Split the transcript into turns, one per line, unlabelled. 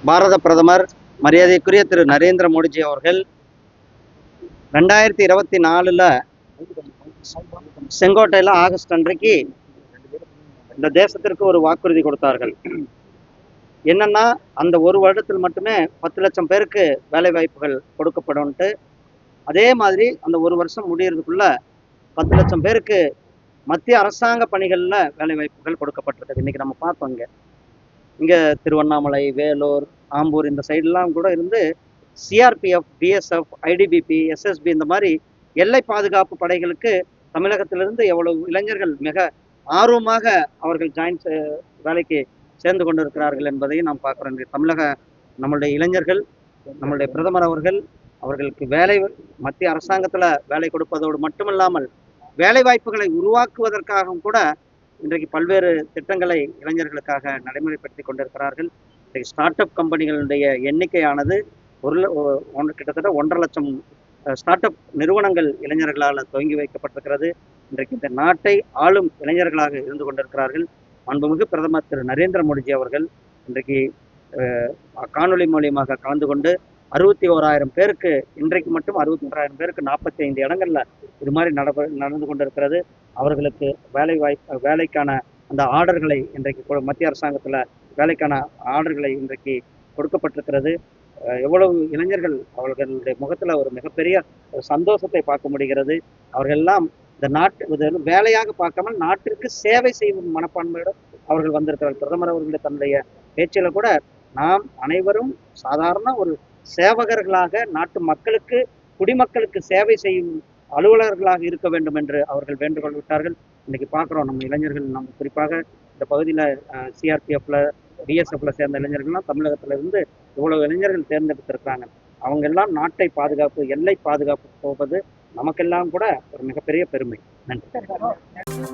பாரத பிரதமர் மரியாதைக்குரிய திரு நரேந்திர மோடிஜி அவர்கள் 2024 செங்கோட்டையில் ஆகஸ்ட் அன்றைக்கு இந்த தேசத்திற்கு ஒரு வாக்குறுதி கொடுத்தார்கள். என்னன்னா, அந்த ஒரு வருடத்தில் மட்டுமே 10 லட்சம் பேருக்கு வேலை வாய்ப்புகள் கொடுக்கப்படும். அதே மாதிரி அந்த ஒரு வருஷம் முடியறதுக்குள்ள 10 லட்சம் பேருக்கு மத்திய அரசாங்க பணிகளில் வேலை வாய்ப்புகள் கொடுக்கப்பட்டிருக்கு. இன்னைக்கு நம்ம பார்த்தோம், இங்க திருவண்ணாமலை, வேலூர், ஆம்பூர் இந்த சைடெல்லாம் கூட இருந்து சிஆர்பிஎஃப், பிஎஸ்எஃப், ஐடிபிபி, எஸ்எஸ்பி இந்த மாதிரி எல்லை பாதுகாப்பு படைகளுக்கு தமிழகத்திலிருந்து எவ்வளவு இளைஞர்கள் மிக ஆர்வமாக அவர்கள் வேலைக்கு சேர்ந்து கொண்டிருக்கிறார்கள் என்பதையும் நாம் பார்க்குறோம். நம்மளுடைய இளைஞர்கள், நம்மளுடைய பிரதமர் அவர்களுக்கு வேலை மத்திய அரசாங்கத்தில் வேலை கொடுப்பதோடு மட்டுமில்லாமல் வேலை வாய்ப்புகளை உருவாக்குவதற்காகவும் கூட இன்றைக்கு பல்வேறு திட்டங்களை இளைஞர்களுக்காக நடைமுறைப்படுத்தி கொண்டிருக்கிறார்கள். இன்றைக்கு ஸ்டார்ட் அப் கம்பெனிகளுடைய எண்ணிக்கையானது கிட்டத்தட்ட 1.5 லட்சம் ஸ்டார்ட் அப் நிறுவனங்கள் இளைஞர்களால் துவங்கி வைக்கப்பட்டிருக்கிறது. இன்றைக்கு இந்த நாட்டை ஆளும் இளைஞர்களாக இருந்து கொண்டிருக்கிறார்கள். மாண்புமிகு பிரதமர் திரு நரேந்திர மோடிஜி அவர்கள் இன்றைக்கு காணொலி மூலியமாக கலந்து கொண்டு 61,000 பேருக்கு, இன்றைக்கு மட்டும் 61,000 பேருக்கு 45 இடங்கள்ல இது மாதிரி நடந்து கொண்டிருக்கிறது. அவர்களுக்கு வேலைக்கான அந்த ஆர்டர்களை இன்றைக்கு மத்திய அரசாங்கத்தில் வேலைக்கான ஆர்டர்களை இன்றைக்கு கொடுக்கப்பட்டிருக்கிறது. எவ்வளவு இளைஞர்கள் அவர்களுடைய முகத்தில் ஒரு மிகப்பெரிய ஒரு சந்தோஷத்தை பார்க்க முடிகிறது. அவர்கள் எல்லாம் இந்த நாட்டு வேலையாக பார்க்காமல் நாட்டிற்கு சேவை செய்யும் மனப்பான்மையோடு அவர்கள் வந்திருக்கிறார்கள். பிரதமர் அவர்களுடைய தன்னுடைய பேச்சில கூட நாம் அனைவரும் சாதாரண ஒரு சேவகர்களாக நாட்டு மக்களுக்கு, குடிமக்களுக்கு சேவை செய்யும் அலுவலர்களாக இருக்க வேண்டும் என்று அவர்கள் வேண்டுகோள் விட்டார்கள். இன்னைக்கு பார்க்குறோம், நம்ம இளைஞர்கள், நம்ம குறிப்பாக இந்த பகுதியில் சிஆர்பிஎஃப்ல, பிஎஸ்எஃப்ல சேர்ந்த இளைஞர்கள்லாம் தமிழகத்துல இருந்து இவ்வளவு இளைஞர்கள் தேர்ந்தெடுத்திருக்கிறாங்க. அவங்க எல்லாம் நாட்டை பாதுகாப்பு, எல்லை பாதுகாப்பு போவது நமக்கெல்லாம் கூட ஒரு மிகப்பெரிய பெருமை. நன்றி.